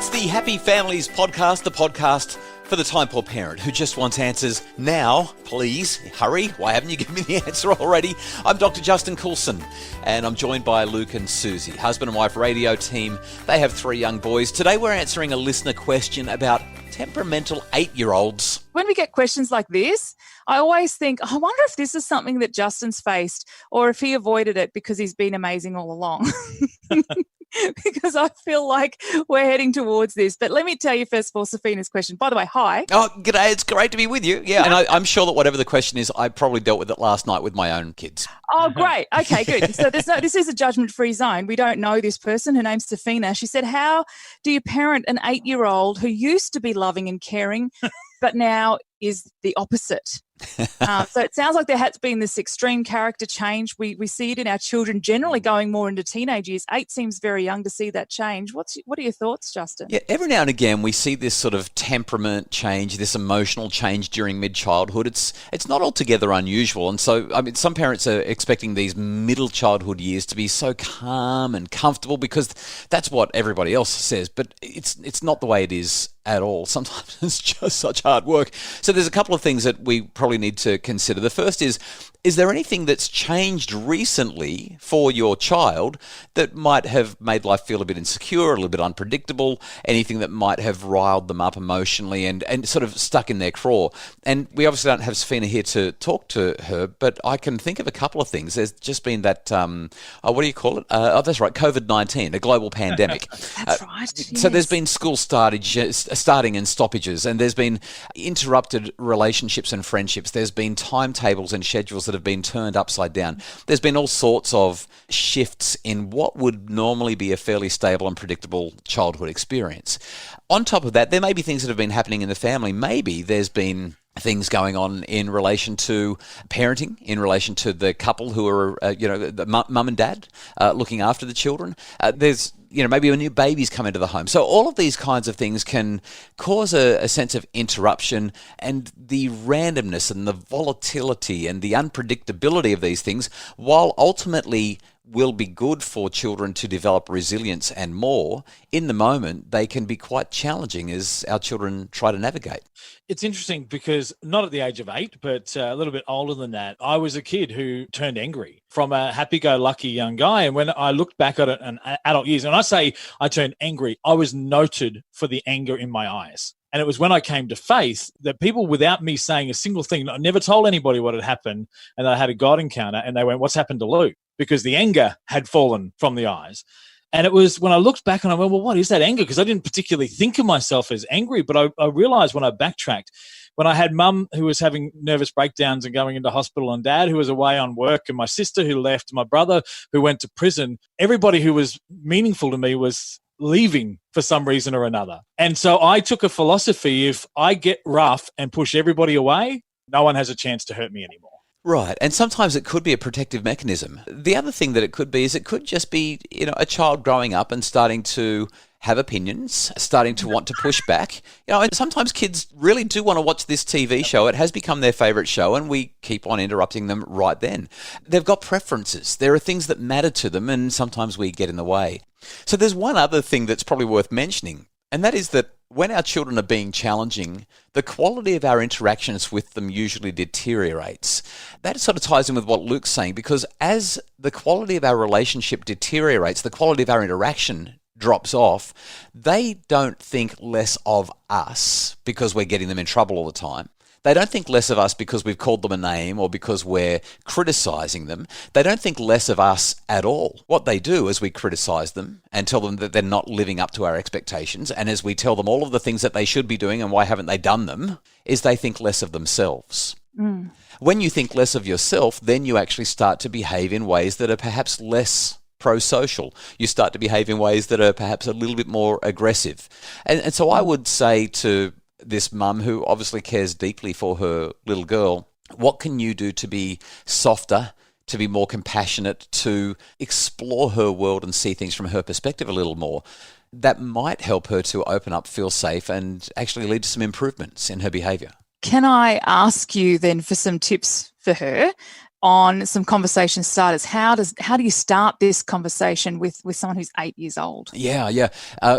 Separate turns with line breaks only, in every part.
It's the Happy Families podcast, the podcast for the time-poor parent who just wants answers now. Please, hurry. Why haven't you given me the answer already? I'm Dr. Justin Coulson, and I'm joined by Luke and Susie, husband and wife radio team. They have 3 young boys. Today we're answering a listener question about temperamental 8-year-olds.
When we get questions like this, I always think, I wonder if this is something that Justin's faced or if he avoided it because he's been amazing all along. Because I feel like we're heading towards this. But let me tell you first of all, Safina's question. By the way, hi.
Oh, g'day. It's great to be with you. Yeah, and I'm sure that whatever the question is, I probably dealt with it last night with my own kids.
Oh, great. Okay, good. So this is a judgment-free zone. We don't know this person. Her name's Safina. She said, how do you parent an 8-year-old who used to be loving and caring, but now is the opposite? So it sounds like there has been this extreme character change. We see it in our children generally going more into teenage years. 8 seems very young to see that change. What are your thoughts, Justin?
Yeah, every now and again we see this sort of temperament change, this emotional change during mid-childhood. It's not altogether unusual. And so, I mean, some parents are expecting these middle childhood years to be so calm and comfortable because that's what everybody else says. But it's not the way it is at all. Sometimes it's just such hard work. So there's a couple of things that we probably need to consider. The first is there anything that's changed recently for your child that might have made life feel a bit insecure, a little bit unpredictable, anything that might have riled them up emotionally and sort of stuck in their craw? And we obviously don't have Safina here to talk to her, but I can think of a couple of things. There's just been that, what do you call it? That's right, COVID-19, a global pandemic.
That's right. Yes.
So there's been school starting and stoppages, and there's been interrupted relationships and friendships. There's been timetables and schedules that have been turned upside down. There's been all sorts of shifts in what would normally be a fairly stable and predictable childhood experience. On top of that, there may be things that have been happening in the family. Maybe there's been things going on in relation to parenting, in relation to the couple who are, the mum and dad looking after the children. There's maybe a new baby's come into the home. So all of these kinds of things can cause a sense of interruption, and the randomness and the volatility and the unpredictability of these things, while ultimately will be good for children to develop resilience and more, in the moment they can be quite challenging as our children try to navigate.
It's interesting because not at the age of 8, but a little bit older than that, I was a kid who turned angry from a happy-go-lucky young guy. And when I looked back at it in adult years, and I say I turned angry, I was noted for the anger in my eyes. And it was when I came to faith that people, without me saying a single thing, I never told anybody what had happened, and I had a God encounter, and they went, "What's happened to Luke?" Because the anger had fallen from the eyes. And it was when I looked back and I went, well, what is that anger? Because I didn't particularly think of myself as angry, but I realized when I backtracked, when I had mum who was having nervous breakdowns and going into hospital, and dad who was away on work, and my sister who left, my brother who went to prison, everybody who was meaningful to me was leaving for some reason or another. And so I took a philosophy: if I get rough and push everybody away, no one has a chance to hurt me anymore.
Right, and sometimes it could be a protective mechanism. The other thing that it could be is it could just be, a child growing up and starting to have opinions, starting to want to push back. And sometimes kids really do want to watch this TV show. It has become their favourite show, and we keep on interrupting them right then. They've got preferences. There are things that matter to them, and sometimes we get in the way. So there's one other thing that's probably worth mentioning, and that is that when our children are being challenging, the quality of our interactions with them usually deteriorates. That sort of ties in with what Luke's saying, because as the quality of our relationship deteriorates, the quality of our interaction drops off, they don't think less of us because we're getting them in trouble all the time. They don't think less of us because we've called them a name or because we're criticizing them. They don't think less of us at all. What they do is we criticize them and tell them that they're not living up to our expectations, and as we tell them all of the things that they should be doing and why haven't they done them, is they think less of themselves. When you think less of yourself, then you actually start to behave in ways that are perhaps less pro-social. You start to behave in ways that are perhaps a little bit more aggressive. And so I would say to this mum, who obviously cares deeply for her little girl, what can you do to be softer, to be more compassionate, to explore her world and see things from her perspective a little more? That might help her to open up, feel safe, and actually lead to some improvements in her behaviour.
Can I ask you then for some tips for her? on some conversation starters. How do you start this conversation with someone who's 8 years old?
Yeah.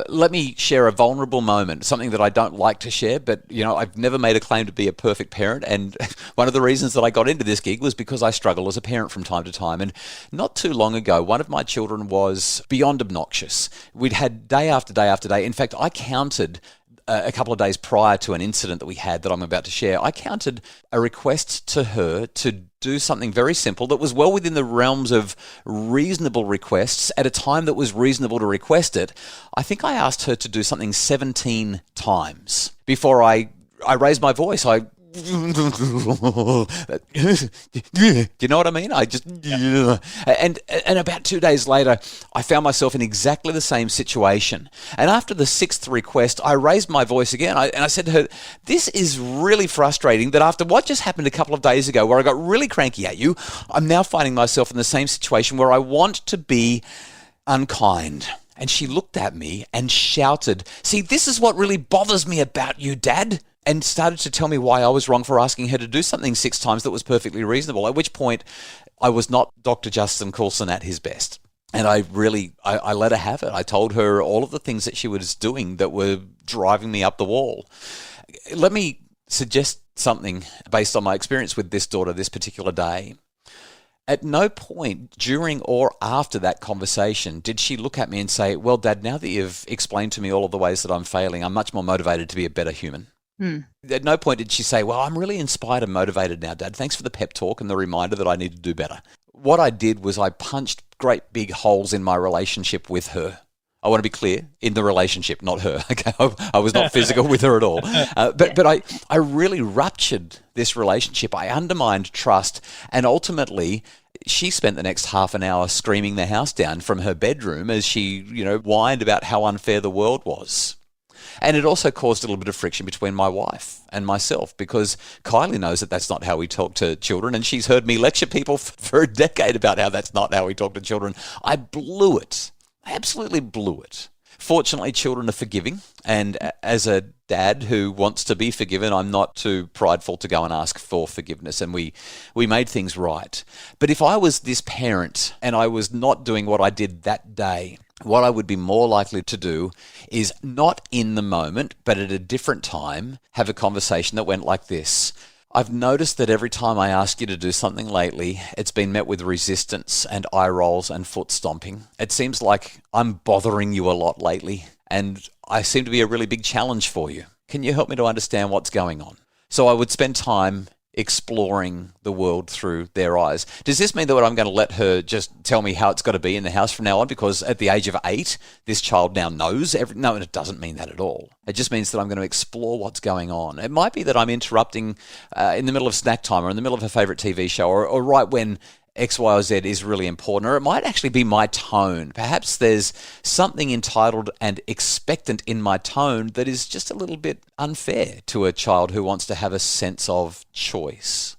Let me share a vulnerable moment, something that I don't like to share, but I've never made a claim to be a perfect parent. And one of the reasons that I got into this gig was because I struggle as a parent from time to time. And not too long ago, one of my children was beyond obnoxious. We'd had day after day after day. In fact, I counted a couple of days prior to an incident that we had that I'm about to share, I counted a request to her to do something very simple that was well within the realms of reasonable requests at a time that was reasonable to request it. I think I asked her to do something 17 times before I raised my voice. Do you know what I mean? And about 2 days later, I found myself in exactly the same situation. And after the 6th request, I raised my voice again. And I said to her, this is really frustrating that after what just happened a couple of days ago, where I got really cranky at you, I'm now finding myself in the same situation where I want to be unkind. And she looked at me and shouted, "See, this is what really bothers me about you, Dad." And started to tell me why I was wrong for asking her to do something 6 times that was perfectly reasonable, at which point I was not Dr. Justin Coulson at his best. And I let her have it. I told her all of the things that she was doing that were driving me up the wall. Let me suggest something based on my experience with this daughter this particular day. At no point during or after that conversation did she look at me and say, "Well, Dad, now that you've explained to me all of the ways that I'm failing, I'm much more motivated to be a better human." At no point did she say, "Well, I'm really inspired and motivated now, Dad. Thanks for the pep talk and the reminder that I need to do better." What I did was I punched great big holes in my relationship with her. I want to be clear, in the relationship, not her. Okay, I was not physical with her at all. But I really ruptured this relationship. I undermined trust, and ultimately she spent the next half an hour screaming the house down from her bedroom as she, whined about how unfair the world was. And it also caused a little bit of friction between my wife and myself, because Kylie knows that that's not how we talk to children, and she's heard me lecture people for a decade about how that's not how we talk to children. I blew it. I absolutely blew it. Fortunately, children are forgiving, and as a dad who wants to be forgiven, I'm not too prideful to go and ask for forgiveness, and we made things right. But if I was this parent and I was not doing what I did that day, what I would be more likely to do is not in the moment, but at a different time, have a conversation that went like this. "I've noticed that every time I ask you to do something lately, it's been met with resistance and eye rolls and foot stomping. It seems like I'm bothering you a lot lately, and I seem to be a really big challenge for you. Can you help me to understand what's going on?" So I would spend time exploring the world through their eyes. Does this mean that I'm going to let her just tell me how it's got to be in the house from now on, because at the age of 8, this child now knows everything? No, it doesn't mean that at all. It just means that I'm going to explore what's going on. It might be that I'm interrupting in the middle of snack time or in the middle of her favorite TV show, or right when X, Y, or Z is really important, or it might actually be my tone. Perhaps there's something entitled and expectant in my tone that is just a little bit unfair to a child who wants to have a sense of choice.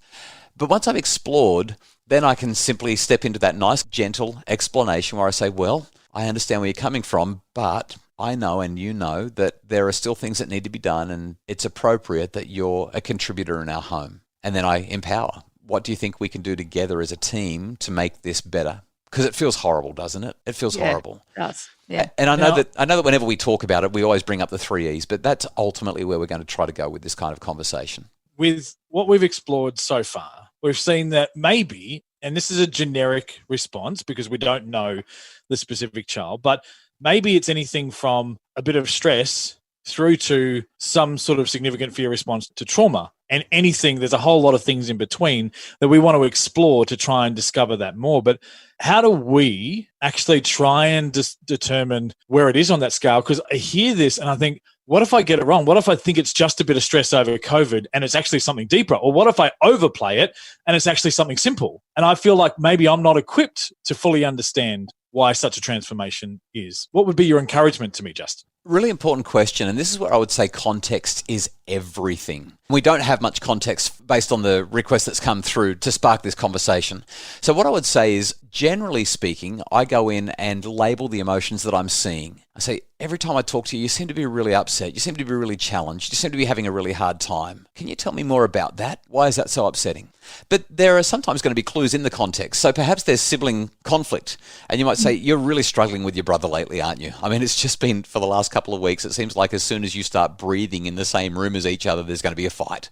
But once I've explored, then I can simply step into that nice, gentle explanation where I say, "Well, I understand where you're coming from, but I know and you know that there are still things that need to be done, and it's appropriate that you're a contributor in our home." And then I empower. What do you think we can do together as a team to make this better? Because it feels horrible, doesn't it? It feels horrible.
It does. Yeah.
And I know that whenever we talk about it, we always bring up the 3 E's, but that's ultimately where we're going to try to go with this kind of conversation.
With what we've explored so far, we've seen that maybe, and this is a generic response because we don't know the specific child, but maybe it's anything from a bit of stress through to some sort of significant fear response to trauma, and anything. There's a whole lot of things in between that we want to explore to try and discover that more. But how do we actually try and determine where it is on that scale? Because I hear this and I think, what if I get it wrong? What if I think it's just a bit of stress over COVID and it's actually something deeper? Or what if I overplay it and it's actually something simple? And I feel like maybe I'm not equipped to fully understand why such a transformation is. What would be your encouragement to me, Justin?
Really important question. And this is where I would say context is everything. We don't have much context based on the request that's come through to spark this conversation. So what I would say is, generally speaking, I go in and label the emotions that I'm seeing. I say, every time I talk to you, you seem to be really upset. You seem to be really challenged. You seem to be having a really hard time. Can you tell me more about that? Why is that so upsetting? But there are sometimes going to be clues in the context. So perhaps there's sibling conflict. And you might say, you're really struggling with your brother lately, aren't you? I mean, it's just been for the last couple of weeks. It seems like as soon as you start breathing in the same room as each other, there's going to be a fight.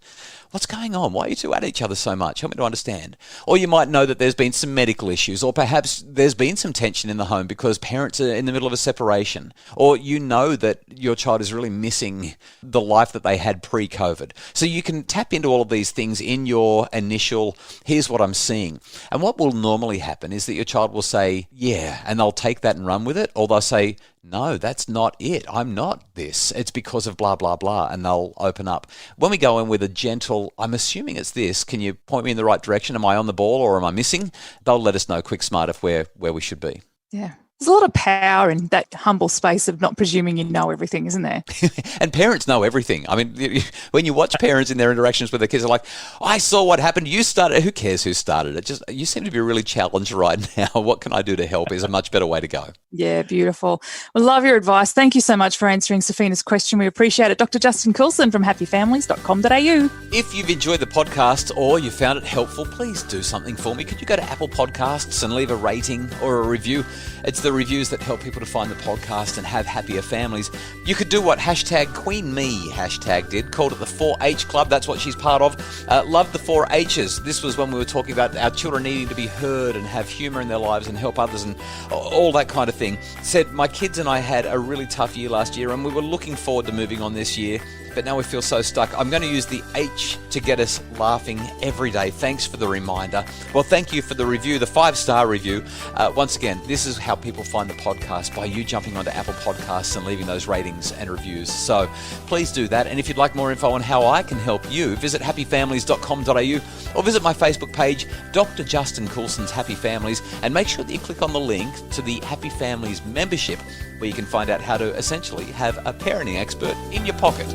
What's going on? Why are you two at each other so much? Help me to understand. Or you might know that there's been some medical issues, or perhaps there's been some tension in the home because parents are in the middle of a separation, or you know that your child is really missing the life that they had pre-COVID. So you can tap into all of these things in your initial, here's what I'm seeing. And what will normally happen is that your child will say, yeah, and they'll take that and run with it, or they'll say, no, that's not it. I'm not this. It's because of blah, blah, blah. And they'll open up. When we go in with a gentle, I'm assuming it's this. Can you point me in the right direction? Am I on the ball or am I missing? They'll let us know quick smart if we're where we should be.
Yeah. There's a lot of power in that humble space of not presuming you know everything, isn't there?
And parents know everything. I mean, when you watch parents in their interactions with their kids, they're like, I saw what happened. You started. Who cares who started it? Just, you seem to be really challenged right now. What can I do to help is a much better way to go.
Yeah, beautiful. Well, love your advice. Thank you so much for answering Safina's question. We appreciate it. Dr. Justin Coulson from happyfamilies.com.au.
If you've enjoyed the podcast or you found it helpful, please do something for me. Could you go to Apple Podcasts and leave a rating or a review? It's the reviews that help people to find the podcast and have happier families. You could do what #QueenMe did, called it the 4H Club. That's what she's part of. Love the 4Hs. This was when we were talking about our children needing to be heard and have humour in their lives and help others and all that kind of thing. Said, my kids and I had a really tough year last year and we were looking forward to moving on this year, but now we feel so stuck. I'm going to use the H to get us laughing every day. Thanks for the reminder. Well, thank you for the review, the 5-star review. Once again, this is how people find the podcast, by you jumping onto Apple Podcasts and leaving those ratings and reviews. So please do that. And if you'd like more info on how I can help you, visit happyfamilies.com.au or visit my Facebook page, Dr. Justin Coulson's Happy Families, and make sure that you click on the link to the Happy Families membership, where you can find out how to essentially have a parenting expert in your pocket.